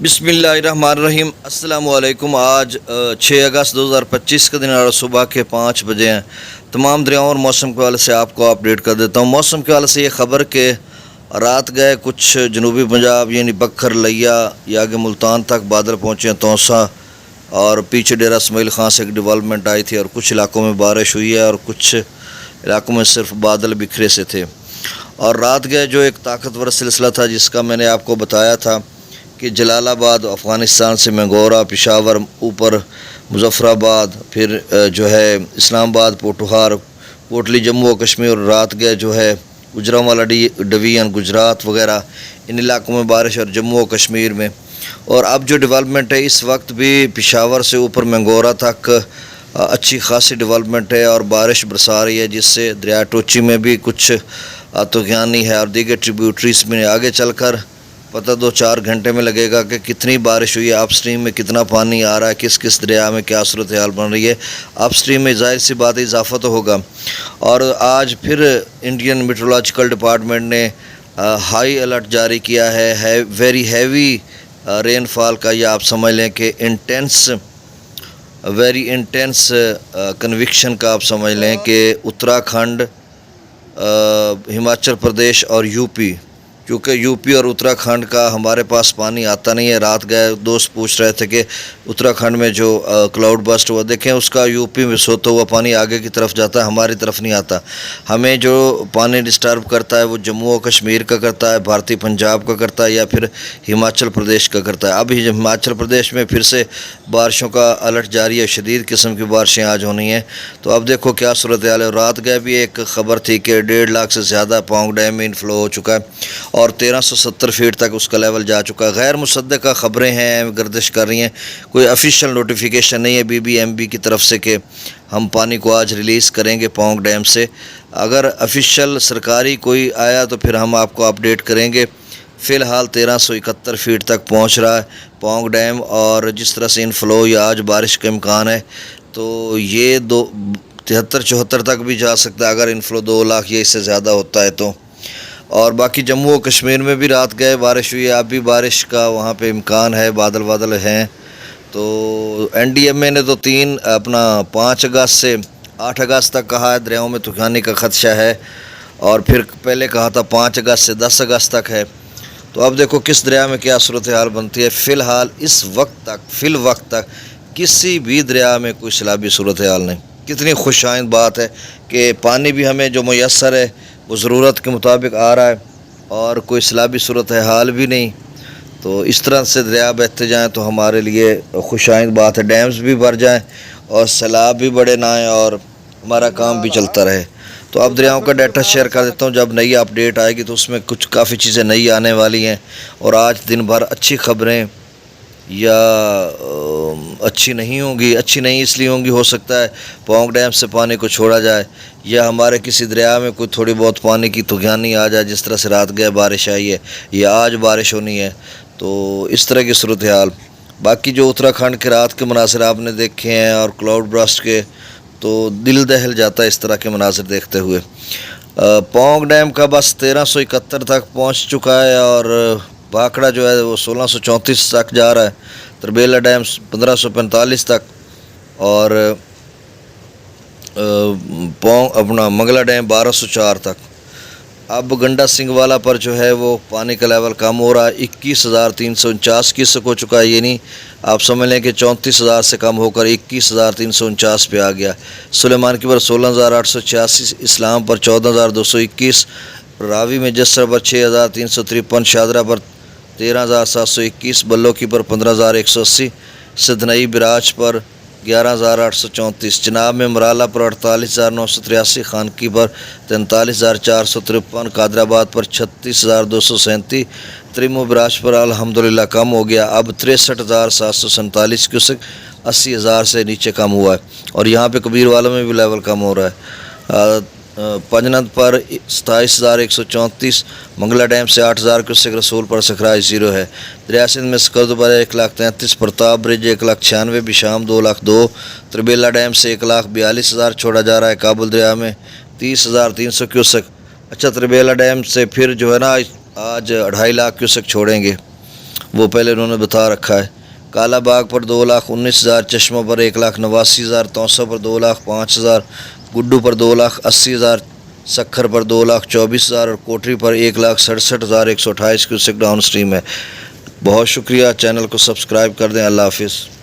بسم اللہ الرحمن الرحیم۔ السلام علیکم۔ آج 6 اگست 2025 کا دن اور صبح کے 5 بجے ہیں۔ تمام دریاؤں اور موسم کے حوالے سے آپ کو اپڈیٹ کر دیتا ہوں۔ موسم کے حوالے سے یہ خبر کہ رات گئے کچھ جنوبی پنجاب یعنی بکھر لیا یا آگے ملتان تک بادل پہنچے ہیں، توسا اور پیچھے ڈیرہ اسماعیل خان سے ایک ڈیولپمنٹ آئی تھی اور کچھ علاقوں میں بارش ہوئی ہے اور کچھ علاقوں میں صرف بادل بکھرے سے تھے۔ اور رات گئے جو ایک طاقتور سلسلہ تھا جس کا میں نے آپ کو بتایا تھا کہ جلال آباد افغانستان سے منگورا، پشاور، اوپر مظفر آباد، پھر جو ہے اسلام آباد، پوٹھوہار، کوٹلی جموں و کشمیر، اور رات گئے جو ہے گجرانوالا ڈویژن گجرات وغیرہ ان علاقوں میں بارش، اور جموں و کشمیر میں۔ اور اب جو ڈیولپمنٹ ہے اس وقت بھی پشاور سے اوپر منگورا تک اچھی خاصی ڈیولپمنٹ ہے اور بارش برسا رہی ہے، جس سے دریا ٹوچی میں بھی کچھ طغیانی ہے اور دیگر ٹریبیوٹریز میں آگے چل کر پتہ 2-4 گھنٹے میں لگے گا کہ کتنی بارش ہوئی ہے، اپ اسٹریم میں کتنا پانی آ رہا ہے، کس کس دریا میں کیا صورتحال بن رہی ہے۔ اپ اسٹریم میں ظاہر سی بات ہے اضافہ تو ہوگا۔ اور آج پھر انڈین میٹرولوجیکل ڈپارٹمنٹ نے ہائی الرٹ جاری کیا ہے ویری ہیوی رین فال کا، یا آپ سمجھ لیں کہ ویری انٹینس کنوکشن کا آپ سمجھ لیں کہ اتراکھنڈ، ہماچل پردیش اور یو پی، کیونکہ یو پی اور اتراکھنڈ کا ہمارے پاس پانی آتا نہیں ہے۔ رات گئے دوست پوچھ رہے تھے کہ اتراکھنڈ میں جو کلاؤڈ بسٹ ہوا، دیکھیں اس کا یو پی میں سوتا ہوا پانی آگے کی طرف جاتا ہے، ہماری طرف نہیں آتا۔ ہمیں جو پانی ڈسٹرب کرتا ہے وہ جموں و کشمیر کا کرتا ہے، بھارتی پنجاب کا کرتا ہے، یا پھر ہماچل پردیش کا کرتا ہے۔ اب ہماچل پردیش میں پھر سے بارشوں کا الرٹ جاری ہے، شدید قسم کی بارشیں آج ہونی ہیں۔ تو اب دیکھو کیا صورتحال ہے۔ رات گئے بھی ایک خبر تھی کہ 1.5 لاکھ سے زیادہ پونگ ڈیم میں انفلو ہو چکا ہے اور 1370 فیٹ تک اس کا لیول جا چکا ہے۔ غیر مصدقہ خبریں ہیں، گردش کر رہی ہیں، کوئی افیشل نوٹیفیکیشن نہیں ہے BBMB کی طرف سے کہ ہم پانی کو آج ریلیز کریں گے پونگ ڈیم سے۔ اگر افیشل سرکاری کوئی آیا تو پھر ہم آپ کو اپڈیٹ کریں گے۔ فی الحال 1371 فیٹ تک پہنچ رہا ہے پونگ ڈیم، اور جس طرح سے انفلو یا آج بارش کا امکان ہے تو یہ 73-74 تک بھی جا سکتا ہے اگر انفلو 2 لاکھ یا اس سے زیادہ ہوتا ہے تو۔ اور باقی جموں و کشمیر میں بھی رات گئے بارش ہوئی ہے، اب بھی بارش کا وہاں پہ امکان ہے، بادل ہیں۔ تو NDMA نے تو 5 اگست سے 8 اگست تک کہا ہے دریاؤں میں طوفانی کا خدشہ ہے، اور پھر پہلے کہا تھا 5 اگست سے 10 اگست تک ہے۔ تو اب دیکھو کس دریا میں کیا صورتحال بنتی ہے۔ فی الحال اس وقت تک کسی بھی دریا میں کوئی سیلابی صورتحال نہیں۔ کتنی خوش آئند بات ہے کہ پانی بھی ہمیں جو میسر ہے وہ ضرورت کے مطابق آ رہا ہے اور کوئی سیلابی صورتحال بھی نہیں۔ تو اس طرح سے دریا بہتے جائیں تو ہمارے لیے خوش آئند بات ہے، ڈیمز بھی بھر جائیں اور سیلاب بھی بڑے نہ آئیں اور ہمارا کام بھی چلتا رہے۔ تو اب دریاؤں کا ڈیٹا شیئر کر دیتا ہوں، جب نئی اپڈیٹ آئے گی تو اس میں کافی چیزیں نئی آنے والی ہیں، اور آج دن بھر اچھی خبریں یا اچھی نہیں اس لیے ہوں گی، ہو سکتا ہے پونگ ڈیم سے پانی کو چھوڑا جائے یا ہمارے کسی دریا میں کوئی تھوڑی بہت پانی کی طغیانی آ جائے، جس طرح سے رات گئے بارش آئی ہے یا آج بارش ہونی ہے، تو اس طرح کی صورتحال۔ باقی جو اتراکھنڈ کے رات کے مناظر آپ نے دیکھے ہیں اور کلاؤڈ برسٹ کے، تو دل دہل جاتا ہے اس طرح کے مناظر دیکھتے ہوئے۔ پونگ ڈیم کا بس 1371 تک پہنچ چکا ہے، اور بھاکڑا جو ہے وہ 1634 تک جا رہا ہے، تربیلا ڈیم 1545 تک، اور منگلا ڈیم 1204 تک۔ اب گنڈا سنگھ والا پر جو ہے وہ پانی کا لیول کم ہو رہا ہے، 21,349 کیوسک ہو چکا ہے، یعنی آپ سمجھ لیں کہ 34,000 سے کم ہو کر 21,349 پہ آ گیا۔ سلیمان کی پر 16,886، اسلام پر 14,221، راوی میں جسر پر 6,353، شادرہ پر 13,721، بلو کی پر 15,180، سدھنئی براج پر 11,834، چناب میں مرالہ پر 48,983، خانکی پر 43,453، قادر آباد پر 36,237، تریمو براج پر الحمدللہ کم ہو گیا، اب 63,747 کیوسک 80,000 سے نیچے کم ہوا ہے، اور یہاں پہ کبیر والوں میں بھی لیول کم ہو رہا ہے۔ پنجنت پر 27,134، منگلا ڈیم سے 8,000 کیوسک، رسول پر سکھرائے 0 ہے۔ دریا سندھ میں سکردو پر 1,33، پرتاپ برج 1,96، بشام 2,02، تربیلا ڈیم سے 1,42,000 چھوڑا جا رہا ہے، کابل دریا میں 30,300 کیوسک۔ اچھا، تربیلا ڈیم سے پھر جو ہے نا آج 2.5 لاکھ کیوسک چھوڑیں گے، وہ پہلے انہوں نے بتا رکھا ہے۔ کالا باغ پر 2,19,000، چشمہ پر 1,89,000، توسا پر 2,05,000، گڈو پر 2,80,000، سکھر پر 2,24,000 اور کوٹری پر 1,67,128 کیوسک ڈاؤن سٹریم ہے۔ بہت شکریہ، چینل کو سبسکرائب کر دیں۔ اللہ حافظ۔